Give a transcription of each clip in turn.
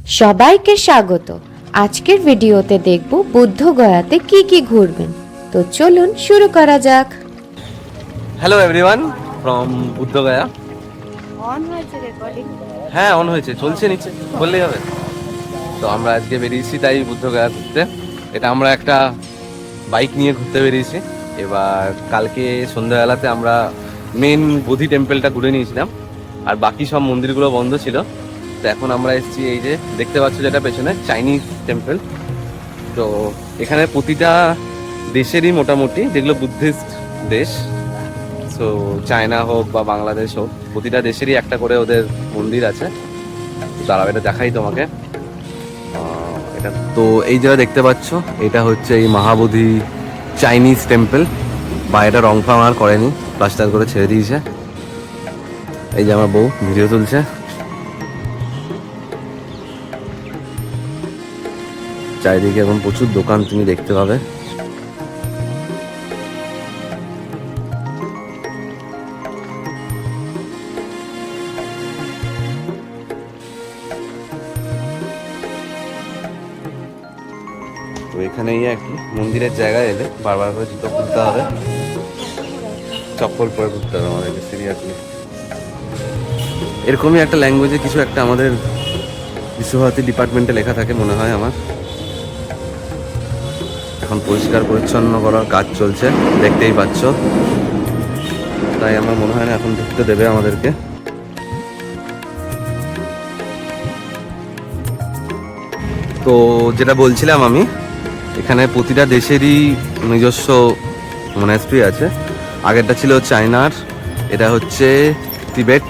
সবাইকে স্বাগত। আজকের ভিডিওতে দেখব বুদ্ধগয়াতে কি কি ঘুরবেন। তো চলুন শুরু করা যাক। Hello everyone from Bodh Gaya. On হয়েছে রেকর্ডিং? হ্যাঁ, অন হয়েছে, চলছে, নিচে বললেই হবে। তো আমরা আজকে বেরিয়েছি তাই বুদ্ধগয়া ঘুরতে। এটা আমরা একটা বাইক নিয়ে ঘুরতে বেরিয়েছি। এবার কালকে সন্ধ্যাবেলাতে আমরা মেন বোধি টেম্পলটা ঘুরে নিয়েছিলাম, আর বাকি সব মন্দিরগুলো বন্ধ ছিল। তো এখন আমরা এসেছি এই যে দেখতে পাচ্ছ যেটা পেছনে চাইনিজ টেম্পল। তো এখানে প্রতিটা দেশেরই মোটামুটি, যেগুলো বুদ্ধিস্ট দেশ, তো চায়না হোক বা বাংলাদেশ হোক, প্রতিটা দেশেরই একটা করে ওদের মন্দির আছে। দাঁড়াও, এটা দেখাই তোমাকে। এটা তো এই যেটা দেখতে পাচ্ছ, এটা হচ্ছে এই মহাবোধি চাইনিজ টেম্পল, বা এটা রং ফাং আর করেনি, প্লাস্টার করে ছেড়ে দিয়েছে। এই যে আমার বউ ভিডিও তুলছে। চারিদিকে এখন প্রচুর দোকান তুমি দেখতে পাবে। তো এখানেই আর কি মন্দিরের জায়গায় এলে বারবার করে জুতো খুলতে হবে, চপ্পল পরে ঘুরতে হবে আমাদেরকে, সিরিয়াসলি। এরকমই একটা ল্যাঙ্গুয়েজে কিছু একটা আমাদের বিশ্বভারতী ডিপার্টমেন্টে লেখা থাকে মনে হয় আমার। এখন পরিষ্কার পরিচ্ছন্ন করার কাজ চলছে, দেখতেই পাচ্ছ। তাই আমার মনে হয় না এখন ঢুকতে দেবে আমাদেরকে। তো যেটা বলছিলাম আমি, এখানে প্রতিটা দেশেরই নিজস্ব মনাস্ট্রি আছে। আগেরটা ছিল চায়নার, এটা হচ্ছে তিবেট।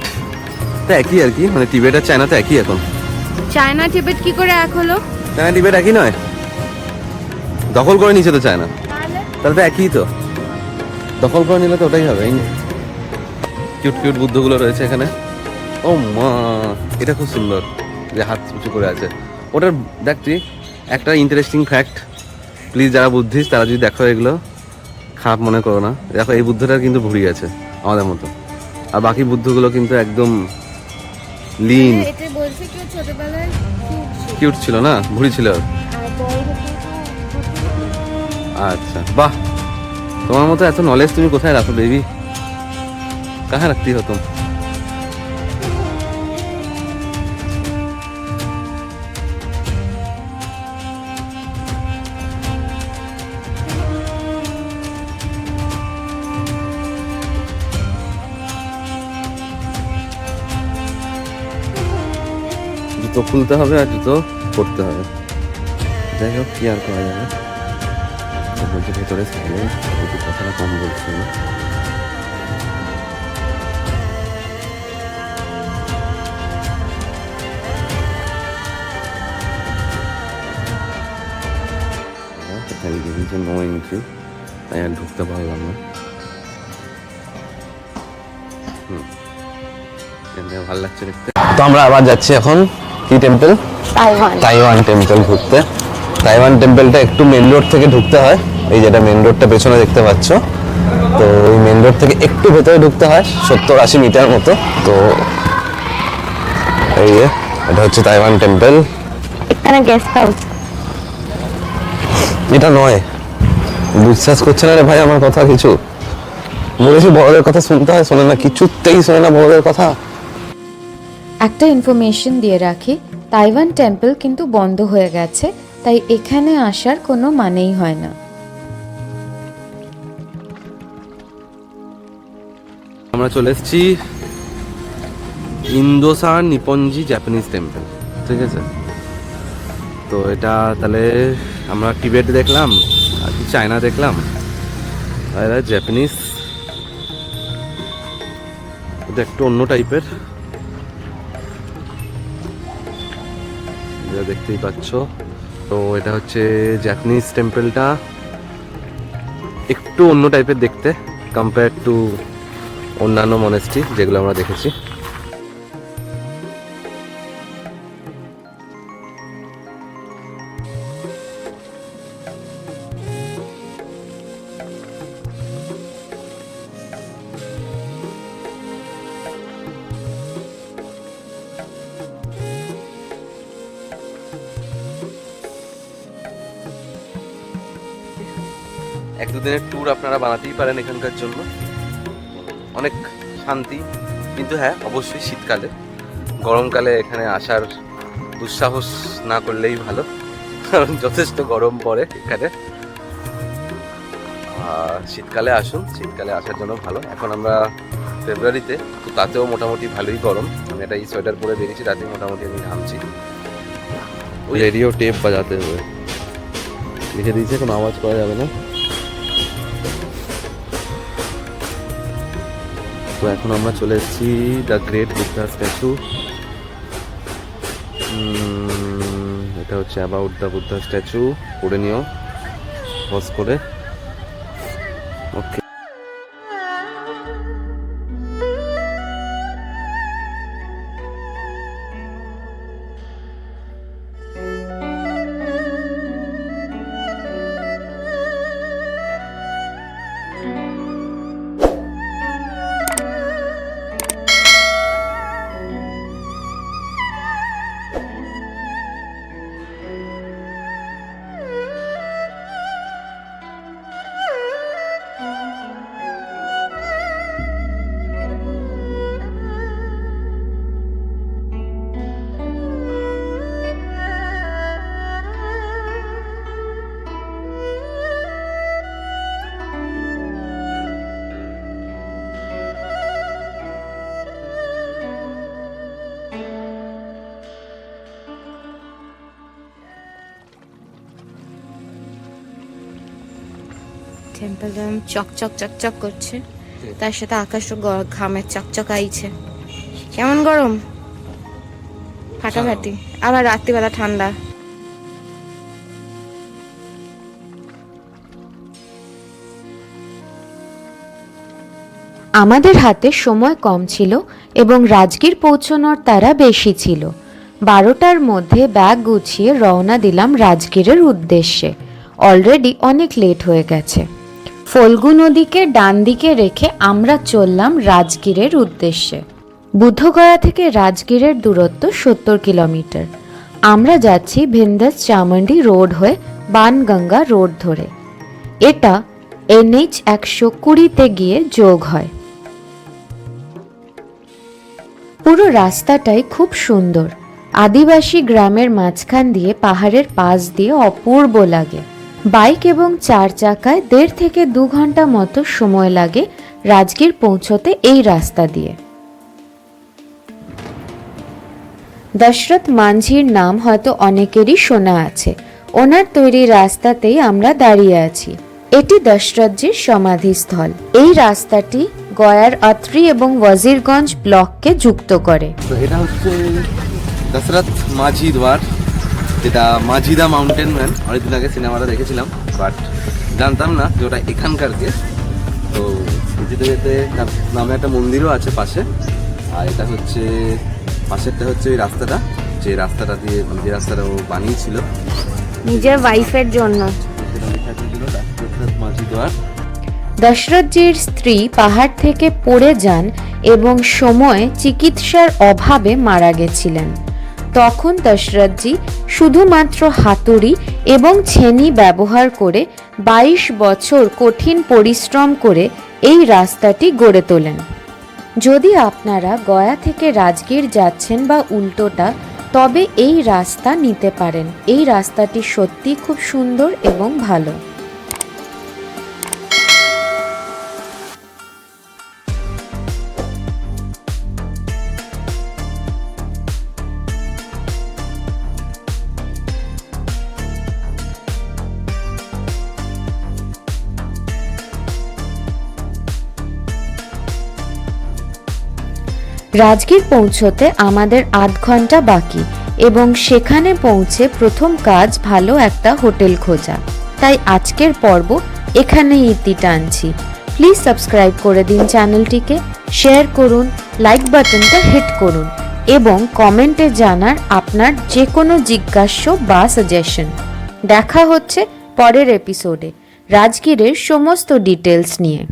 তা একই আর কি, মানে তিবেট আর চায়না তো একই এখন। চায়না টিবেট কি করে এক হলো? চায়না তিবেট একই নয়, দখল করে নিয়েছে তো চায়না, তাহলে তো একই তো। দখল করে নিলে তো ওটাই হবে। কিউট কিউট বুদ্ধগুলো রয়েছে এখানে। ও মা, এটা খুব সুন্দর, যে হাত উঁচু করে আছে। ওটার দেখ তুই, একটা ইন্টারেস্টিং ফ্যাক্ট, প্লিজ যারা বুদ্ধিস্ট তারা যদি দেখো এগুলো, খারাপ মনে করো না। দেখো এই বুদ্ধটার কিন্তু ভুঁড়ি আছে আমাদের মতো, আর বাকি বুদ্ধগুলো কিন্তু একদম লিন। এটা বলছে কি ছোটবেলায় কিউট ছিল না, ভুঁড়ি ছিল। আচ্ছা, বাহ, তোমার মতো এত নলেজ তুমি কোথায় রাখো বেবি? কাহা রাখতি হতো? জুতো খুলতে হবে আর জুতো পরতে হবে। যাই হোক, কি আর করা যাবে। বলছে ভেতরে সাইলেন্ট, একটু কথাটা কম বলছি না। নো এন্ট্রি, তাই আর ঢুকতে পারলাম না। ভালো লাগছে দেখতে। তো আমরা আবার যাচ্ছি এখন কি টেম্পল? তাইওয়ান টেম্পল ঘুরতে। তাইওয়ান টেম্পলটা একটু মেন রোড থেকে ঢুকতে হয়, এই যেটা মেন রোডটা পেছনে দেখতে পাচ্ছ। তো ওই মেন রোড থেকে একটু ভেতরে ঢুকতে হয়, 70-80 মিটার মতো। তো এই যে এটা হচ্ছে তাইওয়ান টেম্পল। এখানে গেস্ট হাউস। এটা নয়, বিশ্বাস করছে না রে ভাই আমার কথা কিছু। বলেছি বড়দের কথা শুনতে হয়, শোনে না, কিছুতেই শোনে না বড়দের কথা। একটা ইনফরমেশন দিয়ে রাখি, তাইওয়ান টেম্পল কিন্তু বন্ধ হয়ে গেছে, তাই এখানে আসার কোনো মানেই হয় না। আমরা চলে এসেছি ইন্দোসান নিপনজি জাপানিজ টেম্পল, ঠিক আছে। তো এটা তাহলে আমরা টিবেট দেখলাম আর কি চায়না দেখলাম, আর এটা জাপানিজ। এটা একটু অন্য টাইপের, যেটা দেখতেই পাচ্ছ। তো এটা হচ্ছে জাপানিজ টেম্পলটা, একটু অন্য টাইপের দেখতে কম্পেয়ার টু অন্যান্য মনেস্ট্রি যেগুলো আমরা দেখেছি। এক দুদিনের ট্যুর আপনারা বানাতেই পারেন এখানকার জন্য। অনেক শান্তি, কিন্তু হ্যাঁ অবশ্যই শীতকালে, গরমকালে এখানে আসার দুঃসাহস না করলেই ভালো, কারণ যথেষ্ট গরম পড়ে এখানে। শীতকালে আসুন, শীতকালে আসার জন্য ভালো। এখন আমরা ফেব্রুয়ারিতে, তো তাতেও মোটামুটি ভালোই গরম। আমি একটা এই সোয়েটার পরে বেরিয়েছি, তাতেই মোটামুটি আমি ঘামছি। ওই রেডিও টেপ বাজাতে হবে, লিখে দিয়েছে কোনো আওয়াজ করা যাবে না। তো এখন আমরা চলে এসেছি দ্য গ্রেট বুদ্ধা স্ট্যাচু। এটা হচ্ছে অ্যাবাউট দ্য বুদ্ধা স্ট্যাচু, পড়ে নিও পজ করে। ওকে, টেম্পল চকচক চকচক করছে, তার সাথে আকাশও ঘামের চকচক আইছে। কেমন গরম, ফাটাফাটি, আবার রাত্রিবেলা ঠান্ডা। আমাদের হাতে সময় কম ছিল এবং রাজগীর পৌঁছানোর তারা বেশি ছিল। 12টার মধ্যে ব্যাগ গুছিয়ে রওনা দিলাম রাজগীরের উদ্দেশ্যে। অলরেডি অনেক লেট হয়ে গেছে। ফল্গু নদীকে ডান দিকে রেখে আমরা চললাম রাজগীরের উদ্দেশ্যে। বুদ্ধগয়া থেকে রাজগীরের দূরত্ব 70 কিলোমিটার। আমরা যাচ্ছি ভিন্দাস চামন্ডি রোড হয়ে বানগঙ্গা রোড ধরে। এটা NH 120-তে গিয়ে যোগ হয়। পুরো রাস্তাটাই খুব সুন্দর। আদিবাসী গ্রামের মাঝখান দিয়ে পাহাড়ের পাশ দিয়ে অপূর্ব লাগে। বাইক এবং 4 চাকায় 1.5 থেকে 2 ঘন্টা মতো সময় লাগে রাজগীর পৌঁছতে এই রাস্তা দিয়ে। দশরথ মাঝির নাম হয়তো অনেকেরই শোনা আছে। ওনার তৈরি রাস্তাতেই আমরা দাঁড়িয়ে আছি। এটি দশরথজির সমাধিস্থল। এই রাস্তাটি গয়ার অত্রি এবং ওয়াজিরগঞ্জ ব্লককে যুক্ত করে। তো এটা হচ্ছে দশরথ মাঝি দ্বার, যেটা মাঝিদা মাউন্টেন ম্যান। অনেকদিন আগে সিনেমাটা দেখেছিলাম, বাট জানতাম না যে ওটা এখানকার কে। তো যেতে যেতে নামে একটা মন্দিরও আছে পাশে। আর এটা হচ্ছে পাশেরটা হচ্ছে ওই রাস্তাটা, যে রাস্তাটা দিয়ে মানে যে রাস্তাটা ও বানিয়েছিল নিজের ওয়াইফের জন্য। মাঝি দ্বার। দশরথজির স্ত্রী পাহাড় থেকে পড়ে যান এবং সময়ে চিকিৎসার অভাবে মারা গেছিলেন। তখন দশরথজি শুধুমাত্র হাতুড়ি এবং ছেনি ব্যবহার করে 22 বছর কঠিন পরিশ্রম করে এই রাস্তাটি গড়ে তোলেন। যদি আপনারা গয়া থেকে রাজগীর যাচ্ছেন বা উল্টোটা, তবে এই রাস্তা নিতে পারেন। এই রাস্তাটি সত্যি খুব সুন্দর এবং ভালো। রাজগীর পৌঁছতে আমাদের 8 ঘন্টা বাকি এবং সেখানে পৌঁছে প্রথম কাজ ভালো একটা হোটেল খোঁজা। তাই আজকের পর্ব এখানেই ইতি টানছি। প্লিজ সাবস্ক্রাইব করে দিন চ্যানেলটিকে, শেয়ার করুন, লাইক বাটনটা হিট করুন এবং কমেন্টে জানার আপনার যে কোনো জিজ্ঞাস্য বা সাজেশন। দেখা হচ্ছে পরের এপিসোডে রাজগীরের সমস্ত ডিটেলস নিয়ে।